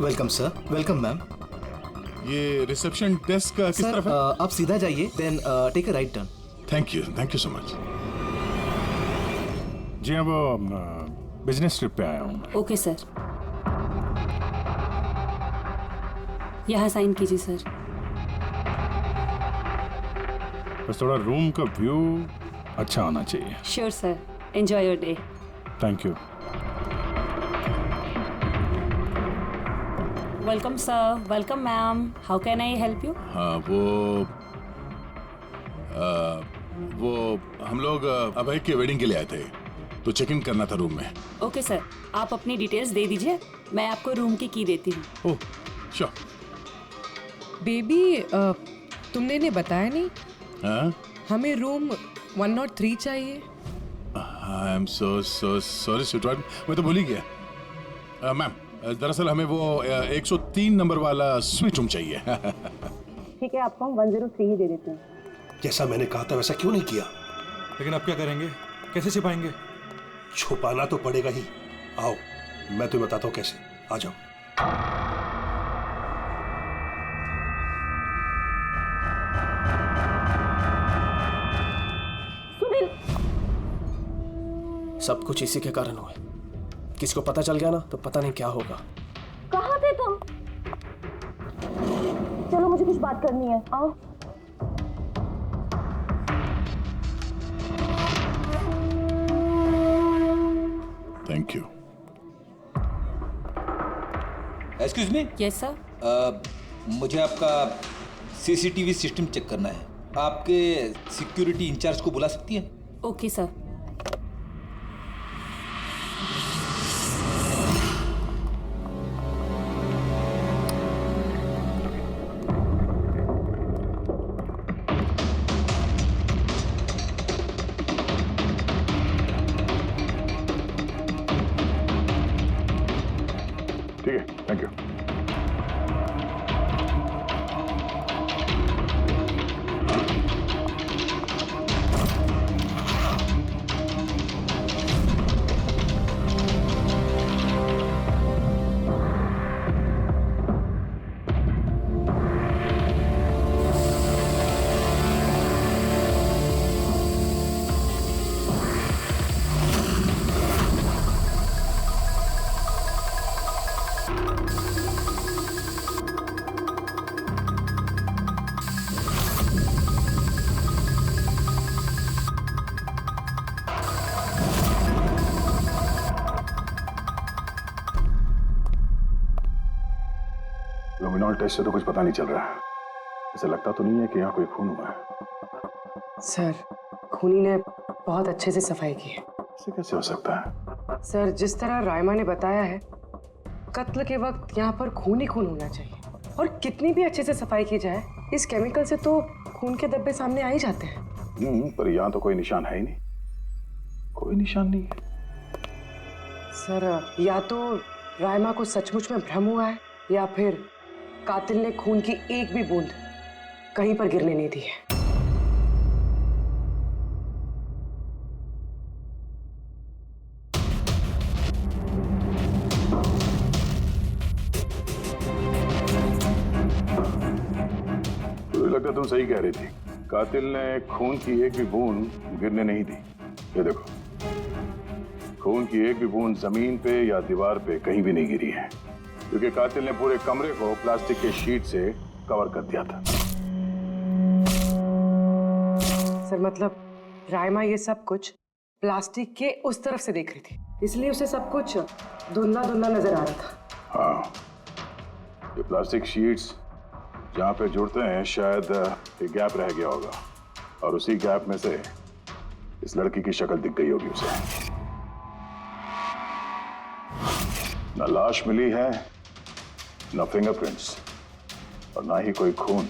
Welcome sir. Welcome ma'am. ये reception desk किस तरफ है? आप सीधा जाइए, then take a right turn. Thank you so much. जी हाँ, वो बिजनेस ट्रिप पे आया हूँ। ओके सर, यहाँ साइन कीजिए सर। बस थोड़ा रूम का व्यू अच्छा होना चाहिए। Sure sir, enjoy your day. Thank you. Welcome sir, welcome ma'am, how can I help you? हाँ, वो हम लोग अभय के वेडिंग के लिए आए थे, तो चेक इन करना था रूम में। ओके सर, आप अपनी डिटेल्स दे दीजिए, मैं आपको रूम की देती हूँ। Oh sure. बेबी, तुमने इन्हें बताया नहीं? हाँ, हमें रूम 103 चाहिए। I am so sorry sweetheart, मैं तो भूल ही गया। मैम, दरअसल हमें वो 103 नंबर वाला स्वीट रूम चाहिए। ठीक है, आपको हम 103 ही दे देते हैं। जैसा मैंने कहा था वैसा क्यों नहीं किया? लेकिन अब क्या करेंगे, कैसे छिपाएंगे? छुपाना तो पड़ेगा ही। आओ, मैं तुम्हें बताता हूँ कैसे। आ जाओ। सब कुछ इसी के कारण हुआ। किसी को पता चल गया ना तो पता नहीं क्या होगा। कहाँ थे तुम? चलो, मुझे कुछ बात करनी है, आओ। Thank you. Excuse me. Yes sir. मुझे आपका सीसीटीवी सिस्टम चेक करना है। आपके सिक्योरिटी इंचार्ज को बुला सकती हैं? Okay sir. ठीक है, थैंक यू। लुमिनॉल टेस्ट से तो कुछ पता नहीं चल रहा है। ऐसा लगता तो नहीं है कि यहाँ कोई खून हुआ है। सर, खूनी ने बहुत अच्छे से सफाई की है। ऐसे कैसे हो सकता है? सर, जिस तरह रायमा ने बताया है, कत्ल के वक्त यहाँ पर खून ही खून होना चाहिए। और कितनी भी अच्छे से सफाई की जाए, इस केमिकल से तो खून के धब्बे सामने आ ही जाते हैं। पर यहाँ तो कोई निशान है ही नहीं। कोई निशान नहीं है। सर, या तो रायमा को सचमुच में भ्रम हुआ है, या फिर कातिल ने खून की एक भी बूंद कहीं पर गिरने नहीं दी है। मुझे लगता तुम सही कह रही थी। कातिल ने खून की एक भी बूंद गिरने नहीं दी। ये देखो, खून की एक भी बूंद जमीन पे या दीवार पे कहीं भी नहीं गिरी है, क्योंकि कातिल ने पूरे कमरे को प्लास्टिक के शीट से कवर कर दिया था। सर, मतलब रायमा ये सब कुछ प्लास्टिक के उस तरफ से देख रही थी, इसलिए उसे सब कुछ धुंधला धुंधला नजर आ रहा था। हाँ, ये प्लास्टिक शीट्स जहाँ पे जुड़ते हैं, शायद एक गैप रह गया होगा, और उसी गैप में से इस लड़की की शक्ल दिख गई होगी उसे। न लाश मिली है, न फिंगरप्रिंट्स, और ना ही कोई खून।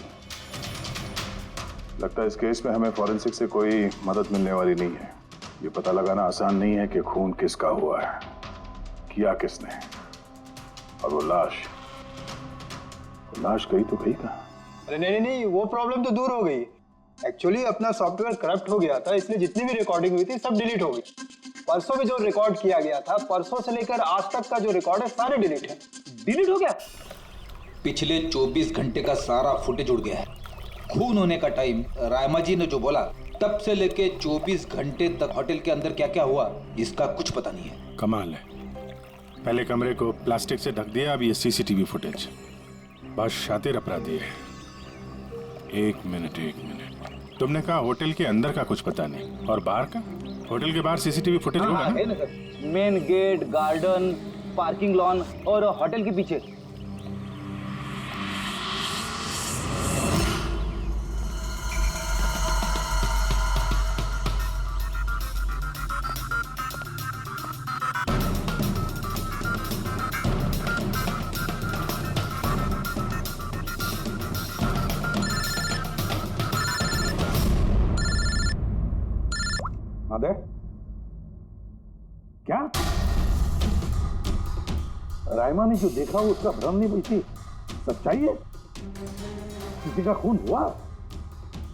लगता है इस केस में हमें फॉरेंसिक से कोई मदद मिलने वाली नहीं है। ये पता लगाना आसान नहीं है कि खून किसका हुआ है, किया किसने, और वो लाश गई तो गई कहाँ? अरे नहीं, वो प्रॉब्लम तो दूर हो गई। एक्चुअली अपना सॉफ्टवेयर करप्ट हो गया था, इसलिए जितनी भी रिकॉर्डिंग हुई थी सब डिलीट हो गई। परसों भी जो रिकॉर्ड किया गया था, परसों से लेकर आज तक का जो रिकॉर्ड है सारे डिलीट है। डिलीट हो गया? पिछले 24 घंटे का सारा फुटेज उड़ गया है। खून होने का टाइम रायमा जी ने जो बोला, तब से लेके 24 घंटे तक होटल के अंदर क्या क्या हुआ इसका कुछ पता नहीं है। कमाल है, पहले कमरे को प्लास्टिक से ढक दिया, अब ये सीसीटीवी फुटेज। बस शातिर अपराधी है। एक मिनट, तुमने कहा होटल के अंदर का कुछ पता नहीं, और बाहर का? होटल के बाहर सीसीटीवी फुटेज होगा ना? है ना sir, main gate, garden, parking lawn और होटल के पीछे। अरे क्या रायमा ने जो देखा वो उसका भ्रम नहीं बल्कि सच्चाई है? किसी का खून हुआ?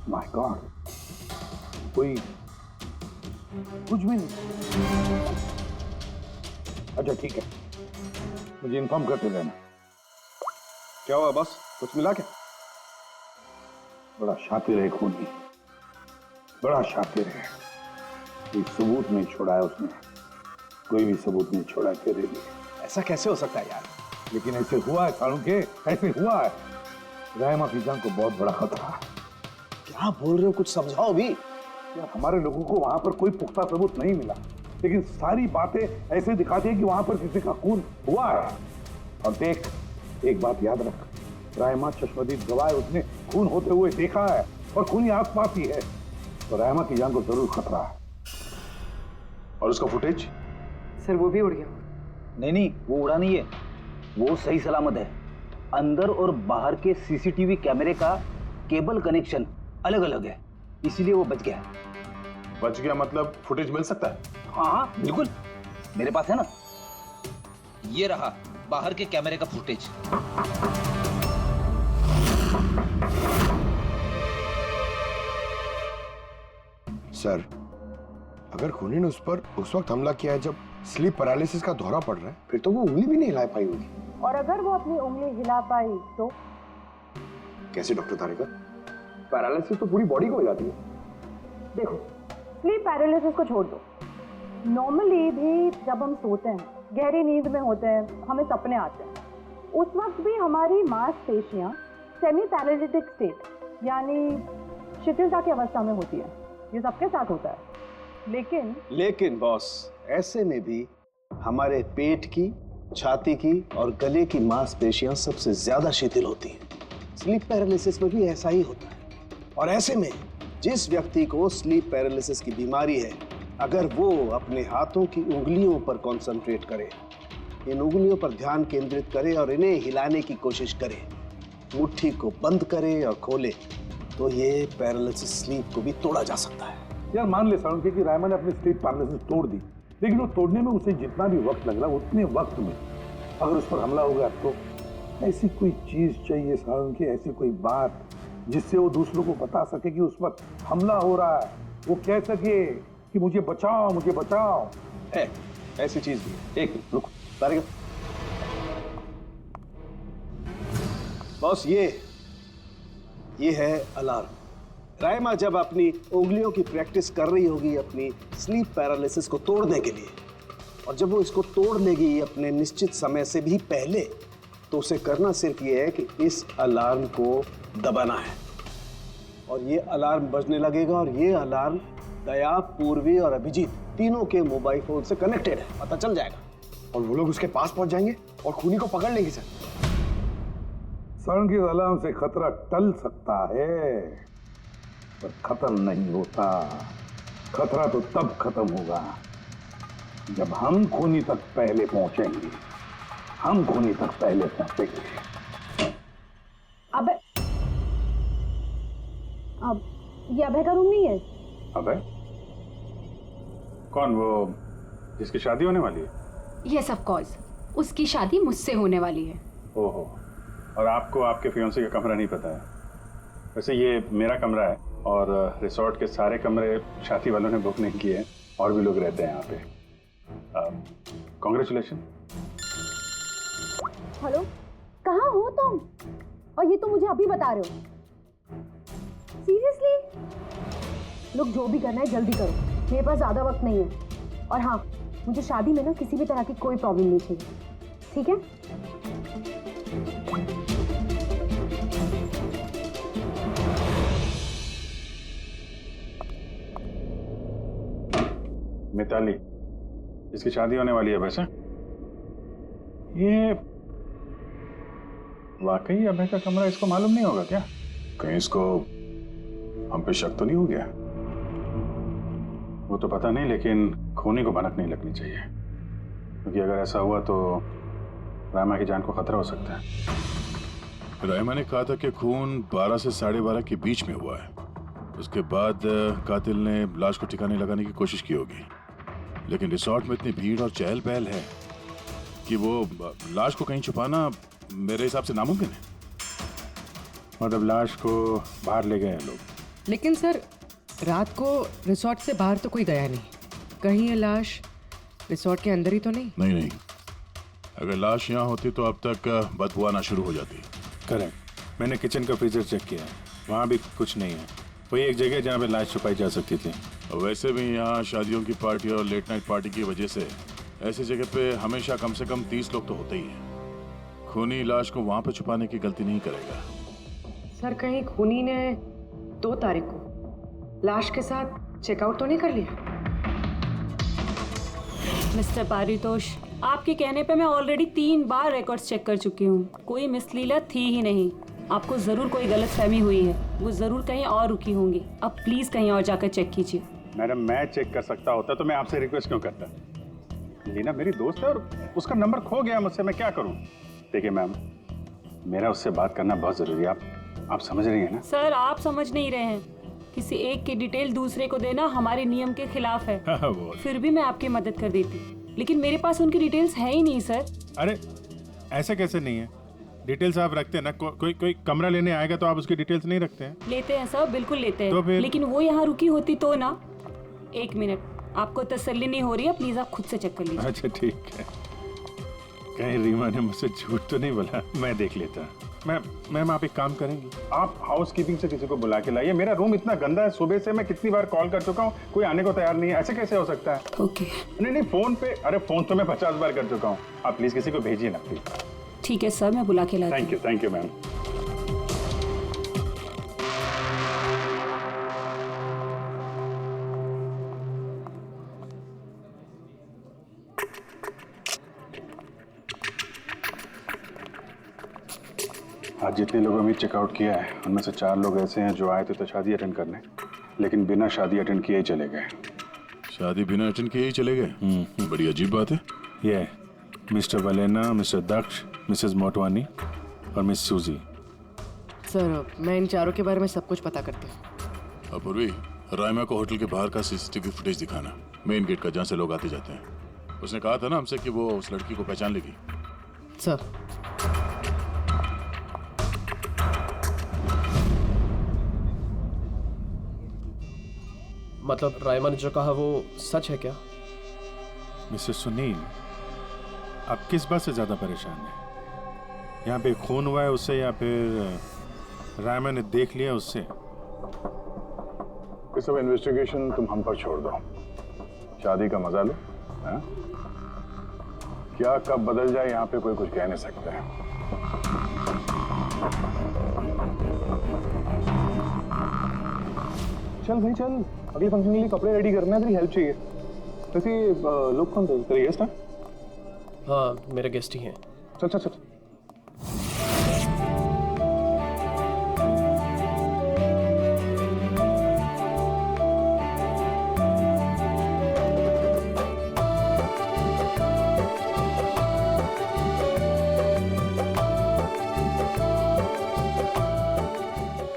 माय गॉड, कोई कुछ भी नहीं। अच्छा ठीक है, मुझे इन्फॉर्म करते रहना। क्या हुआ बॉस, कुछ मिला क्या? बड़ा शातिर है खूनी, बड़ा शातिर है। कोई सबूत नहीं छोड़ा है उसने, कोई भी सबूत नहीं छोड़ा तेरे लिए। ऐसा कैसे हो सकता है यार? लेकिन ऐसे हुआ है सालुंके, ऐसे हुआ है। रायमा की जान को बहुत बड़ा खतरा है। क्या बोल रहे हो, कुछ समझाओ भी। यार हमारे लोगों को वहां पर कोई पुख्ता सबूत नहीं मिला, लेकिन सारी बातें ऐसे दिखाती है कि वहां पर किसी का खून हुआ है। और देख, एक बात याद रख, रायमा चश्मदीद गवाह है, उसने खून होते हुए देखा है और खूनी आसपास ही है, तो रायमा की जान को जरूर खतरा है। और उसका फुटेज? सर वो भी उड़ गया। नहीं, वो उड़ा नहीं है, वो सही सलामत है। अंदर और बाहर के सीसीटीवी कैमरे का केबल कनेक्शन अलग अलग है, इसीलिए वो बच गया। बच गया मतलब फुटेज मिल सकता है? हाँ बिल्कुल, मेरे पास है ना। ये रहा बाहर के कैमरे का फुटेज। सर, अगर खूनी ने उस पर उस वक्त हमला किया है जब स्लीप पैरालिसिस का दौरा पड़ रहा है, फिर तो वो उंगली भी नहीं हिला पाई होगी। और अगर वो अपनी उंगली हिला पाई तो? कैसे डॉक्टर तारिका? पैरालिसिस तो पूरी बॉडी को हो जाती है। देखो, स्लीप पैरालिसिस को छोड़ दो। नॉर्मली भी जब हम सोते हैं, गहरी नींद में होते हैं, हमें सपने आते हैं, उस वक्त भी हमारी मांसपेशियां सेमी पैरालिटिक स्टेट यानी शिथिलता की अवस्था में होती है। ये सबके साथ होता है। लेकिन बॉस, ऐसे में भी हमारे पेट की, छाती की और गले की मांसपेशियां सबसे ज्यादा शिथिल होती हैं। स्लीप पैरालिसिस में भी ऐसा ही होता है। और ऐसे में जिस व्यक्ति को स्लीप पैरालिसिस की बीमारी है, अगर वो अपने हाथों की उंगलियों पर कंसंट्रेट करे, इन उंगलियों पर ध्यान केंद्रित करे और इन्हें हिलाने की कोशिश करे, मुट्ठी को बंद करे और खोले, तो ये पैरालिसिस स्लीप को भी तोड़ा जा सकता है। यार मान ले सालुंके कि रायमा ने अपनी स्लीप पैरालिसिस तोड़ दी, लेकिन वो तोड़ने में उसे जितना भी वक्त लग रहा, उतने वक्त में अगर उस पर हमला हो गया तो ऐसी कोई चीज चाहिए सालुंके, ऐसी कोई बात जिससे वो दूसरों को बता सके कि उस पर हमला हो रहा है, वो कह सके कि मुझे बचाओ, मुझे बचाओ। है ऐसी चीज भी। एक रुक तारिका। बॉस, ये है अलार्म। रायमा जब अपनी उंगलियों की प्रैक्टिस कर रही होगी अपनी स्लीप पैरालिसिस को तोड़ने के लिए, और जब वो इसको तोड़ लेगी अपने निश्चित समय से भी पहले, तो उसे करना सिर्फ ये है कि इस अलार्म को दबाना है, और ये अलार्म बजने लगेगा। और ये अलार्म दया, पूर्वी और अभिजीत तीनों के मोबाइल फोन से कनेक्टेड है, पता चल जाएगा। और वो लोग उसके पास पहुंच जाएंगे और खूनी को पकड़ लेंगे। सर के अलार्म से खतरा टल सकता है, पर खत्म नहीं होता। खतरा तो तब खत्म होगा जब हम खूनी तक पहले पहुंचेंगे। हम खूनी तक पहले पहुंचेंगे। अब ये अभय का रूम नहीं है? अभय? कौन? वो जिसकी शादी होने वाली है? यस ऑफ कोर्स, उसकी शादी मुझसे होने वाली है। ओहो, और आपको आपके फियांसे का कमरा नहीं पता है? वैसे ये मेरा कमरा है और रिसोर्ट के सारे कमरे शादी वालों ने बुक नहीं किए हैं, और भी लोग रहते हैं यहाँ पे। कॉन्ग्रेचुलेशन। हेलो, कहाँ हो तुम? और ये तुम मुझे अभी बता रहे हो? सीरियसली? लोग जो भी करना है जल्दी करो, मेरे पास ज्यादा वक्त नहीं है। और हाँ, मुझे शादी में ना किसी भी तरह की कोई प्रॉब्लम नहीं चाहिए, ठीक है? मिताली, इसकी शादी होने वाली है वैसे? ये वाकई अभय का कमरा इसको मालूम नहीं होगा क्या? कहीं इसको हम पे शक तो नहीं हो गया? वो तो पता नहीं, लेकिन खूनी को भनक नहीं लगनी चाहिए, क्योंकि अगर ऐसा हुआ तो रामा की जान को खतरा हो सकता है। रायमा ने कहा था कि खून 12 से 12:30 के बीच में हुआ है। उसके बाद कातिल ने लाश को ठिकाने लगाने की कोशिश की होगी, लेकिन रिसोर्ट में इतनी भीड़ और चहल पहल है कि वो लाश को कहीं छुपाना मेरे हिसाब से नामुमकिन है। मतलब लाश को बाहर ले गए हैं लोग? लेकिन सर, रात को रिसोर्ट से बाहर तो कोई गया नहीं। कहीं ये लाश रिसोर्ट के अंदर ही तो नहीं? नहीं, अगर लाश यहाँ होती तो अब तक बदबू आना शुरू हो जाती। करेक्ट, मैंने किचन का फ्रीजर चेक किया है, वहाँ भी कुछ नहीं है। वही एक जगह जहाँ पे लाश छुपाई जा सकती थी। और वैसे भी यहाँ शादियों की पार्टी और लेट नाइट पार्टी की वजह से ऐसी जगह पे हमेशा कम से कम 30 लोग तो होते ही हैं। खूनी लाश को वहाँ पे छुपाने की गलती नहीं करेगा। सर, कहीं खूनी ने 2 तारीख को लाश के साथ चेकआउट तो नहीं कर लिया? मिस्टर पारितोष, आपके कहने पे मैं ऑलरेडी 3 बार रिकॉर्ड्स चेक कर चुकी हूँ। कोई मिसलीला थी ही नहीं। आपको जरूर कोई गलतफहमी हुई है, वो जरूर कहीं और रुकी होंगी। अब प्लीज कहीं और जाकर चेक कीजिए। मैडम, मैं चेक कर सकता होता तो मैं आपसे रिक्वेस्ट क्यों करता? लीना मेरी दोस्त है और उसका नंबर खो गया मुझसे, मैं क्या करूँ? देखिए मैम, मेरा उससे बात करना बहुत जरूरी है। आप समझ रही हैं ना? सर, आप समझ नहीं रहे हैं। किसी एक की डिटेल दूसरे को देना हमारे नियम के खिलाफ है। फिर भी मैं आपकी मदद कर देती, लेकिन मेरे पास उनकी डिटेल्स है ही नहीं सर। अरे ऐसे कैसे नहीं है? डिटेल्स आप रखते हैं ना। कोई कमरा लेने आएगा तो आप उसकी डिटेल्स नहीं रखते हैं? लेते हैं सर, बिल्कुल लेते हैं। तो फिर? लेकिन वो यहाँ रुकी होती तो ना। 1 मिनट, आपको तसल्ली नहीं हो रही है, प्लीज आप खुद से चेक कर लीजिए। अच्छा ठीक है। कहीं रीमा ने मुझसे झूठ तो नहीं बोला? मैं देख लेता। मैम आप एक काम करेंगी, आप हाउस कीपिंग से किसी को बुला के लाइए। मेरा रूम इतना गंदा है, सुबह से मैं कितनी बार कॉल कर चुका हूँ, कोई आने को तैयार नहीं है। ऐसे कैसे हो सकता है? ओके। नहीं, फोन पे, अरे फोन तो मैं 50 बार कर चुका हूँ। आप प्लीज किसी को भेजिए ना प्लीज। ठीक है सर, मैं बुला के लाती हूँ। Thank you ma'am. आज जितने लोगों ने चेकआउट किया है, उनमें से 4 लोग ऐसे हैं जो आए थे तो शादी अटेंड करने, लेकिन बिना शादी अटेंड किए ही चले गए। शादी बिना अटेंड किए ही चले गए? बड़ी अजीब बात है। ये मिस्टर वलेना, मिस्टर दक्ष, मिसेस मोटवानी और मिस सूजी। सर, मैं इन चारों के बारे में सब कुछ पता करती हूँ। अपूर्वी, रायमा को होटल के बाहर का सीसीटीवी फुटेज दिखाना, मेन गेट का, जहाँ से लोग आते जाते हैं। उसने कहा था ना हमसे कि वो उस लड़की को पहचान लेगी। सर, मतलब रायमा ने जो कहा वो सच है क्या? मिस्टर सुनील, आप किस बात से ज्यादा परेशान हैं? यहाँ पे खून हुआ है उससे, या फिर रायमा ने देख लिया उससे? ये सब इन्वेस्टिगेशन तुम हम पर छोड़ दो। शादी का मजा लो। हाँ? क्या कब बदल जाए यहाँ पे कोई कुछ कह नहीं सकता है। चल भाई चल, अगले फंक्शन के लिए कपड़े रेडी करना है, तेरी हेल्प चाहिए। वैसे लोग कौन थे? तेरे गेस्ट हैं? हाँ, मेरे गेस्ट ही हैं। चल चल चल।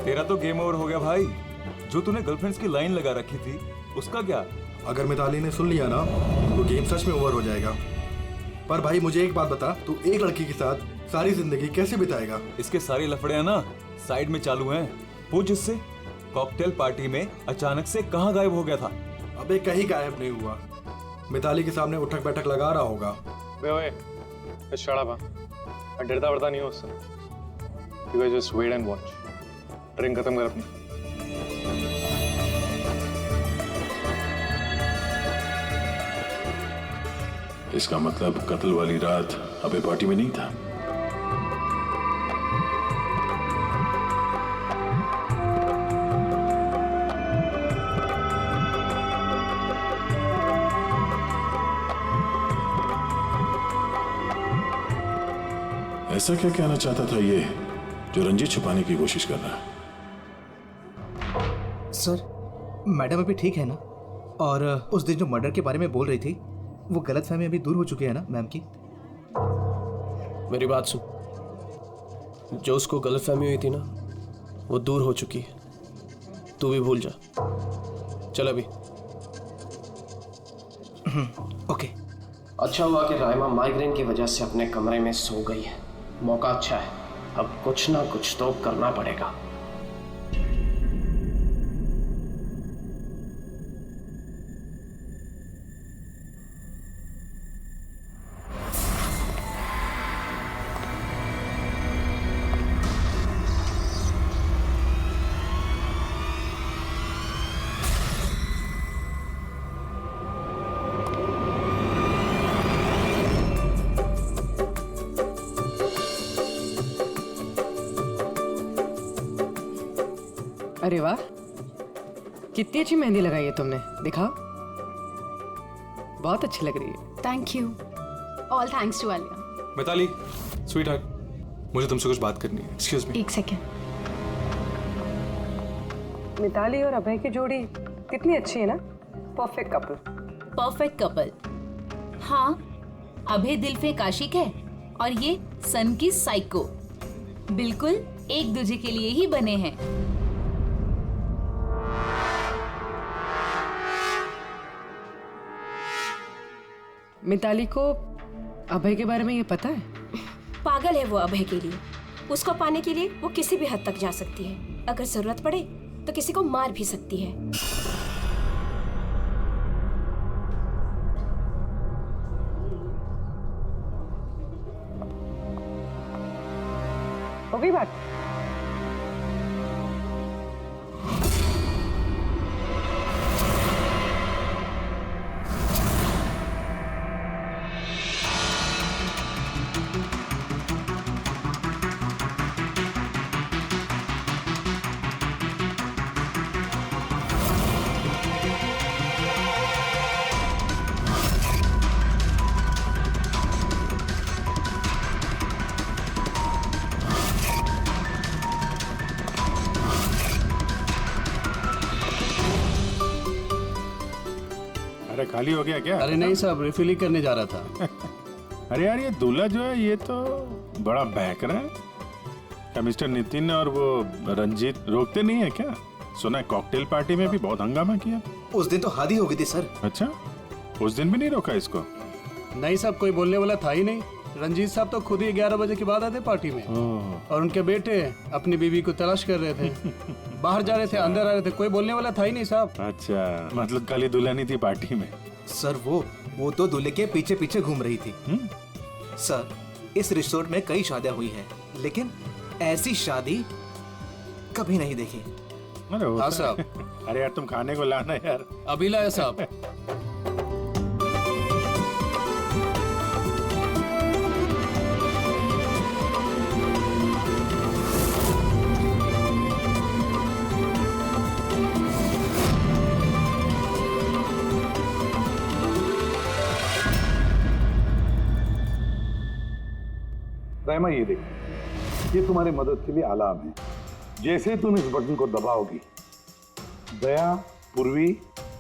तेरा तो गेम ओवर हो गया भाई। जो तूने गर्लफ्रेंड्स की लाइन लगा रखी थी उसका क्या? अगर मिताली ने सुन लिया ना तो गेम सच में ओवर हो जाएगा। पर भाई मुझे एक बात बता, तू एक लड़की के साथ सारी जिंदगी कैसे बिताएगा? इसके सारे लफड़े हैं ना साइड में चालू हैं। पूछ इससे, कॉकटेल पार्टी में अचानक से कहाँ गायब हो गया था? अबे कहीं गायब नहीं हुआ, मिताली के सामने उठक बैठक लगा रहा होगा। मैं डरता वरता नहीं हूँ उससे। You guys just wait and watch. Drink खत्म कर अपनी। इसका मतलब कत्ल वाली रात अबे पार्टी में नहीं था। ऐसा क्या कहना चाहता था ये जो रंजीत छुपाने की कोशिश कर रहा है? सर, मैडम अभी ठीक है ना? और उस दिन जो मर्डर के बारे में बोल रही थी वो गलतफहमी अभी दूर हो चुकी है ना मैम की? मेरी बात सुन, जो उसको गलतफहमी हुई थी ना वो दूर हो चुकी है। तू भी भूल जा। चल अभी। ओके। अच्छा हुआ कि राइमा माइग्रेन की वजह से अपने कमरे में सो गई है। मौका अच्छा है, अब कुछ ना कुछ तो करना पड़ेगा। अरे वाह, कितनी अच्छी मेहंदी लगाई है तुमने, दिखाओ। बहुत अच्छी लग रही है। Thank you. All thanks to Alia. Mitali, sweetheart, मुझे तुमसे कुछ बात करनी है। Excuse me. एक सेकेंड। मिताली और अभय की जोड़ी कितनी अच्छी है ना। Perfect couple. Perfect couple. हाँ, अभय दिल पे आशिक है और ये सन की साइको। बिल्कुल एक दूसरे के लिए ही बने हैं। मिताली को अभय के बारे में ये पता है? पागल है वो अभय के लिए। उसको पाने के लिए वो किसी भी हद तक जा सकती है। अगर जरूरत पड़े तो किसी को मार भी सकती है। हो गई बात? अरे खाली हो गया क्या? अरे नहीं साहब, रिफिल ही करने जा रहा था। अरे यार, ये दूल्हा जो है ये तो बड़ा बहक रहा है। क्या मिस्टर नितिन और वो रंजीत रोकते नहीं है क्या? सुना है कॉकटेल पार्टी में भी बहुत हंगामा किया। उस दिन तो हादी हो गई थी सर। अच्छा, उस दिन भी नहीं रोका इसको? नहीं साहब, कोई बोलने वाला था ही नहीं। रंजीत साहब तो खुद ही 11 बजे के बाद आते पार्टी में। और उनके बेटे अपनी बीवी को तलाश कर रहे थे। बाहर जा रहे थे, अंदर आ रहे थे, कोई बोलने वाला था ही नहीं साहब। अच्छा, मतलब खाली दुल्हन थी पार्टी में? सर वो तो दूल्हे के पीछे पीछे घूम रही थी। सर, इस रिसोर्ट में कई शादियां हुई हैं, लेकिन ऐसी शादी कभी नहीं देखी। अरे हाँ साहब। अरे यार, तुम खाने को लाना यार। अभी लाया साहब। रहमा, ये देखो, ये तुम्हारी मदद के लिए अलार्म है। जैसे तुम इस बटन को दबाओगी, दया, पूर्वी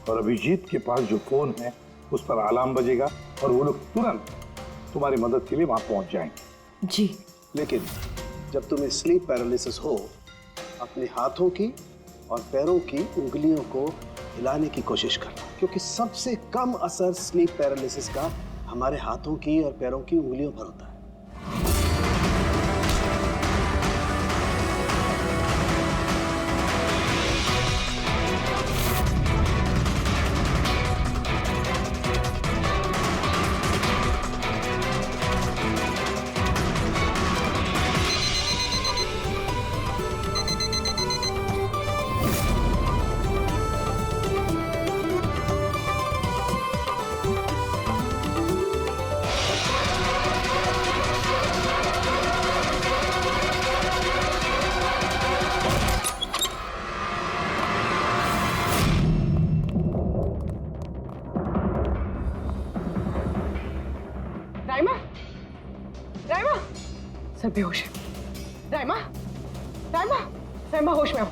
और अभिजीत के पास जो फोन है उस पर अलार्म बजेगा और वो लोग तुरंत तुम्हारी मदद के लिए वहां पहुंच जाएंगे। जी। लेकिन जब तुम्हें स्लीप पैरालिसिस हो, अपने हाथों की और पैरों की उंगलियों को हिलाने की कोशिश करना, क्योंकि सबसे कम असर स्लीप पैरालिसिस का हमारे हाथों की और पैरों की उंगलियों पर होता है। बेहोश है। राइमा, राइमा, राइमा होश में आओ।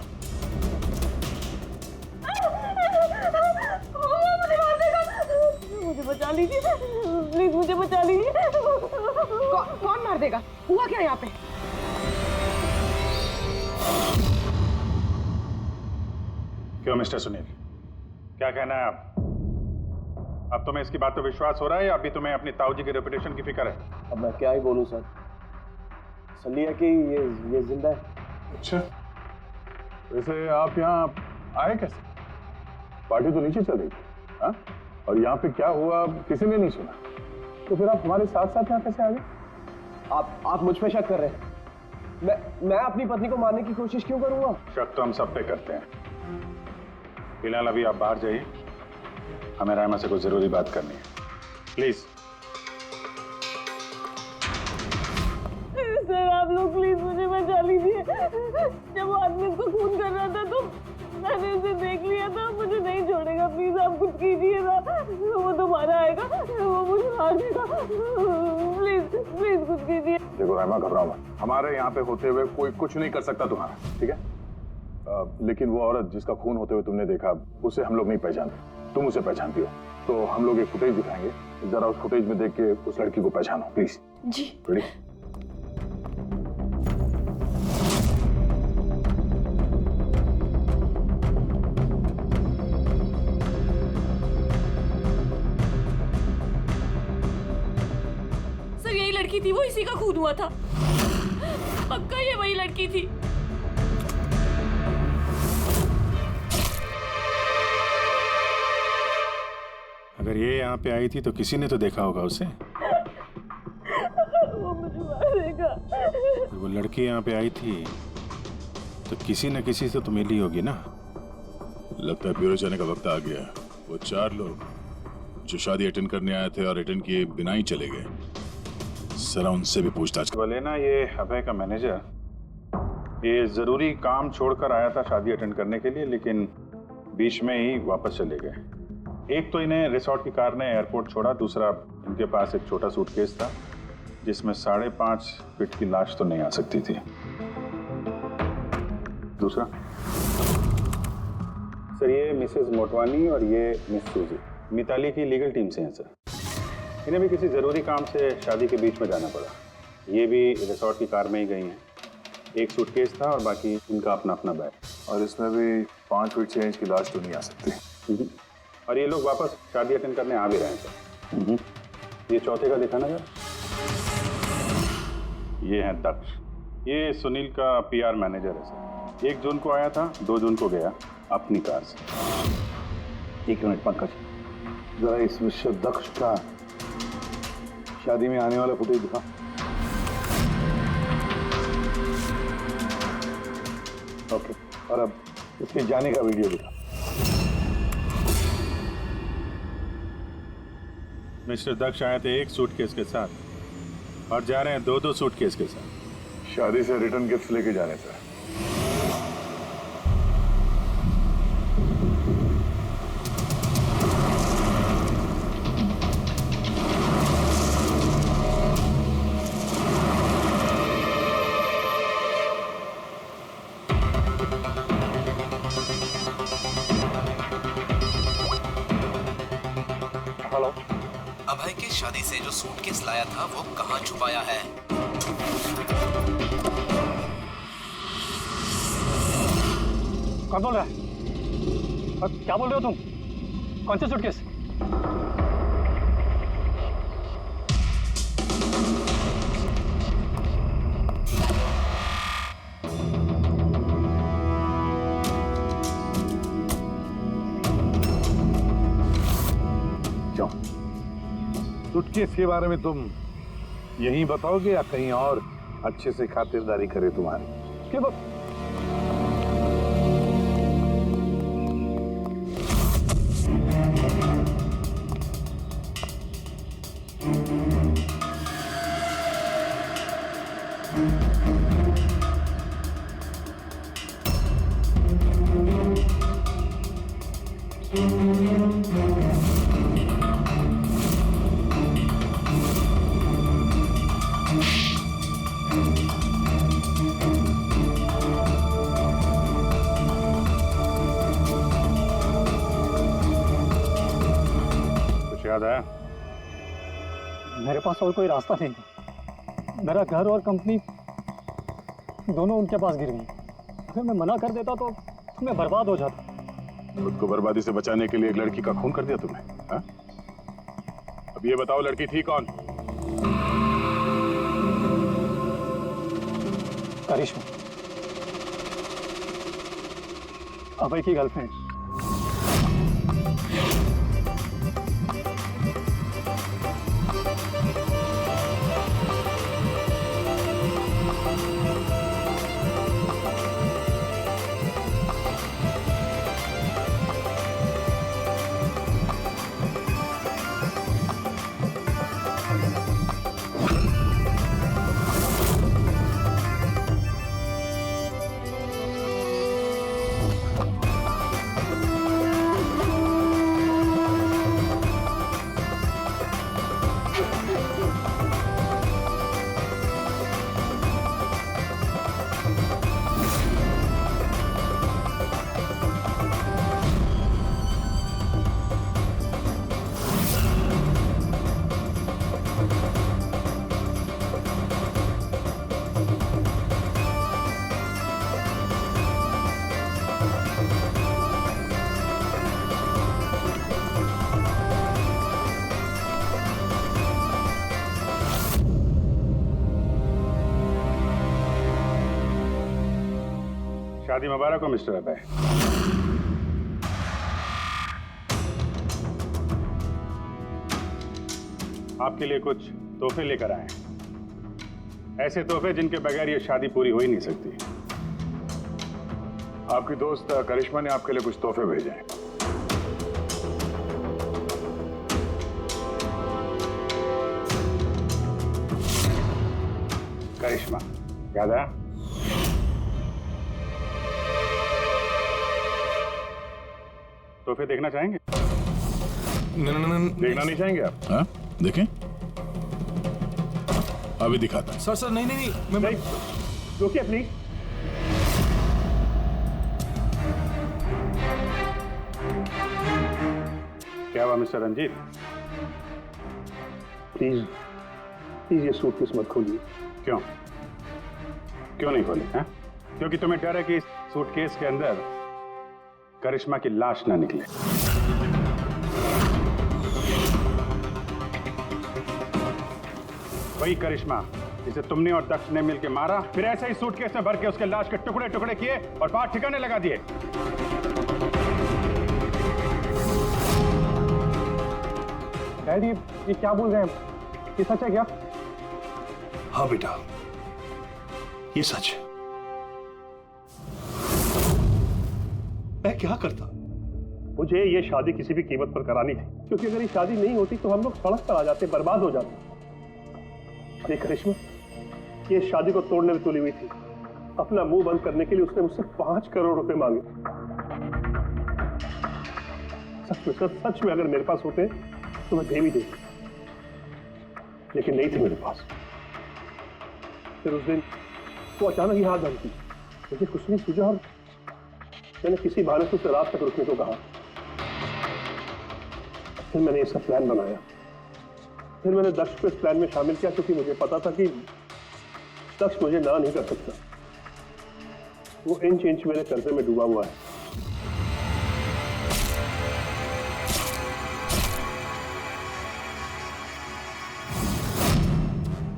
मुझे बचा लीजिए प्लीज, मुझे बचा लीजिए। कौन मार देगा? हुआ क्या यहाँ पे? क्यों मिस्टर सुनील, क्या कहना है आप? अब तुम्हें इसकी बात पे विश्वास हो रहा है या अभी तुम्हें अपनी ताऊ जी की रेपुटेशन की फिक्र है? अब मैं क्या ही बोलूं सर, सली है कि ये जिंदा है। अच्छा, वैसे आप यहाँ आए कैसे? पार्टी तो नीचे चल रही थी, हाँ? और यहाँ पे क्या हुआ किसी ने नहीं सुना, तो फिर आप हमारे साथ साथ यहाँ कैसे आ गए? आप मुझ पे शक कर रहे हैं? मैं अपनी पत्नी को मारने की कोशिश क्यों करूंगा? शक तो हम सब पे करते हैं। फिलहाल अभी आप बाहर जाइए, हमें रायमा से कुछ जरूरी बात करनी है, प्लीज। सर आप लोग प्लीज मुझे बचा लीजिए। जब वो आदमी इसको खून कर रहा था तो मैंने इसे देख लिया था, मुझे नहीं छोड़ेगा, प्लीज आप कुछ कीजिए ना। वो दोबारा आएगा, वो मुझे मार देगा, प्लीज प्लीज कुछ कीजिए। देखो रायमा, घबराओ मत, हमारे यहाँ पे होते हुए कोई कुछ नहीं कर सकता तुम्हारा, ठीक है? लेकिन वो औरत जिसका खून होते हुए तुमने देखा, उसे हम लोग नहीं पहचानते, तुम उसे पहचानती हो, तो हम लोग एक फुटेज दिखाएंगे, जरा उस फुटेज में देख के उस लड़की को पहचानो प्लीज। जी। रेडी? सर यही लड़की थी, वो इसी का खून हुआ था, पक्का ये वही लड़की थी। अगर ये यहाँ पे आई थी तो किसी ने तो देखा होगा उसे। वो मुझे मारेगा। वो लड़की यहाँ पे आई थी तो किसी न किसी से तो मिली होगी ना। लगता है ब्यूरो जाने का वक्त आ गया। वो 4 लोग जो शादी अटेंड करने आए थे और अटेंड किए बिना ही चले गए, जरा उनसे भी पूछताछ। बोले ना, ये अभय का मैनेजर, ये जरूरी काम छोड़कर आया था शादी अटेंड करने के लिए, लेकिन बीच में ही वापस चले गए। एक तो इन्हें रिसोर्ट की कार ने एयरपोर्ट छोड़ा, दूसरा इनके पास एक छोटा सूटकेस था जिसमें 5.5 फीट की लाश तो नहीं आ सकती थी। दूसरा सर, ये मिसेस मोटवानी और ये मिस सूजी मिताली की लीगल टीम से हैं सर। इन्हें भी किसी ज़रूरी काम से शादी के बीच में जाना पड़ा। ये भी रिसोर्ट की कार में ही गई हैं। एक सूटकेस था और बाकी इनका अपना अपना बैग। और इसमें भी 5 फीट 6 इंच की लाश तो नहीं आ सकती। और ये लोग वापस शादी अटेंड करने आ भी रहे हैं सर। ये चौथे का दिखाना सर। ये है दक्ष, ये सुनील का PR मैनेजर है सर। 1 जून को आया था, 2 जून को गया अपनी कार से। 1 मिनट पंकज, जरा इस मिस्टर दक्ष का शादी में आने वाला फुटेज दिखा। ओके, और अब इसके जाने का वीडियो दिखा। मिस्टर दक्ष आए थे 1 सूटकेस के साथ और जा रहे हैं 2-2 सूटकेस के साथ। शादी से रिटर्न गिफ्ट लेके जाने से। हेलो, अभय के शादी से जो सूटकेस लाया था वो कहाँ छुपाया है? कौन बोल रहा है? क्या बोल रहे हो तुम? कौन से सूटकेस? क्यों? सूटकेस के बारे में तुम यहीं बताओगे या कहीं और अच्छे से खातिरदारी करे तुम्हारी? क्यों? याद आया? मेरे पास और कोई रास्ता नहीं। मेरा घर और कंपनी दोनों उनके पास गिर गई। अगर मैं मना कर देता तो मैं बर्बाद हो जाता। खुद को बर्बादी से बचाने के लिए एक लड़की का खून कर दिया तुमने, हाँ? अब ये बताओ लड़की थी कौन? करिश्मा, अभय की गर्लफ्रेंड। शादी मुबारक हो मिस्टर अभय। आपके लिए कुछ तोहफे लेकर आए हैं, ऐसे तोहफे जिनके बगैर ये शादी पूरी हो ही नहीं सकती। आपकी दोस्त करिश्मा ने आपके लिए कुछ तोहफे भेजे हैं। करिश्मा, याद आया? तोहफे देखना चाहेंगे? देखना नहीं चाहेंगे आप? हाँ, देखें। अभी दिखाता। सर सर नहीं नहीं नहीं, मैं रुकिए प्लीज। क्या हुआ मिस्टर रंजीत? प्लीज प्लीज ये सूटकेस मत खोलिए। क्यों? क्यों नहीं खोले? हैं? क्योंकि तुम्हें डर है कि इस सूटकेस के अंदर करिश्मा की लाश ना निकले। वही करिश्मा जिसे तुमने और दक्ष ने मिलकर मारा, फिर ऐसे ही सूटकेस में भर के उसके लाश के टुकड़े टुकड़े किए और बात ठिकाने लगा दिए। डैडी, ये क्या बोल रहे हैं? ये सच है क्या? हाँ बेटा, ये सच है। मैं क्या करता? मुझे ये शादी किसी भी कीमत पर करानी थी, क्योंकि अगर ये शादी नहीं होती तो हम लोग सड़क पर आ जाते, बर्बाद हो जाते। ये करिश्मा ये शादी को तोड़ने में तुली हुई थी। अपना मुंह बंद करने के लिए उसने मुझसे 5 करोड़ रुपए मांगे। सच में अगर मेरे पास होते तो मैं दे भी देती, लेकिन नहीं थे मेरे पास। फिर उस दिन वो अचानक ही हाथ धमकी, मुझे कुछ नहीं सूझा और मैंने किसी बहाने से उसे रात तक रुकने को कहा। फिर मैंने इसका प्लान बनाया। फिर मैंने दक्ष को इस प्लान में शामिल किया, क्योंकि मुझे पता था कि दक्ष मुझे ना नहीं कर सकता। वो इंच इंच मेरे कर्जे में डूबा हुआ है।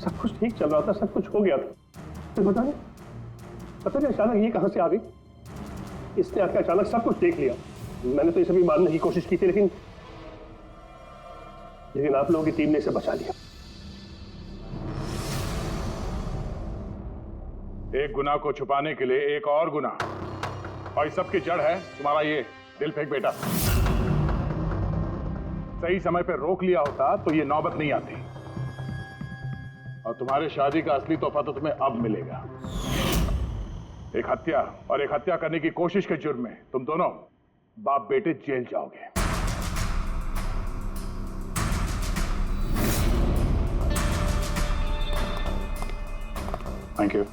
सब कुछ ठीक चल रहा था, सब कुछ हो गया था। फिर पता नहीं अचानक ये कहां से आ गई। इसने आके अचानक सब कुछ देख लिया। मैंने तो ये सभी मारने की कोशिश की थी, लेकिन आप लोगों की टीम ने इसे बचा लिया। एक गुनाह को छुपाने के लिए एक और गुनाह, और इस सब की जड़ है तुम्हारा ये दिल फेंक बेटा। सही समय पर रोक लिया होता तो ये नौबत नहीं आती, और तुम्हारे शादी का असली तोहफा तो तुम्हें अब मिलेगा। एक हत्या और एक हत्या करने की कोशिश के जुर्म में तुम दोनों बाप बेटे जेल जाओगे। Thank you.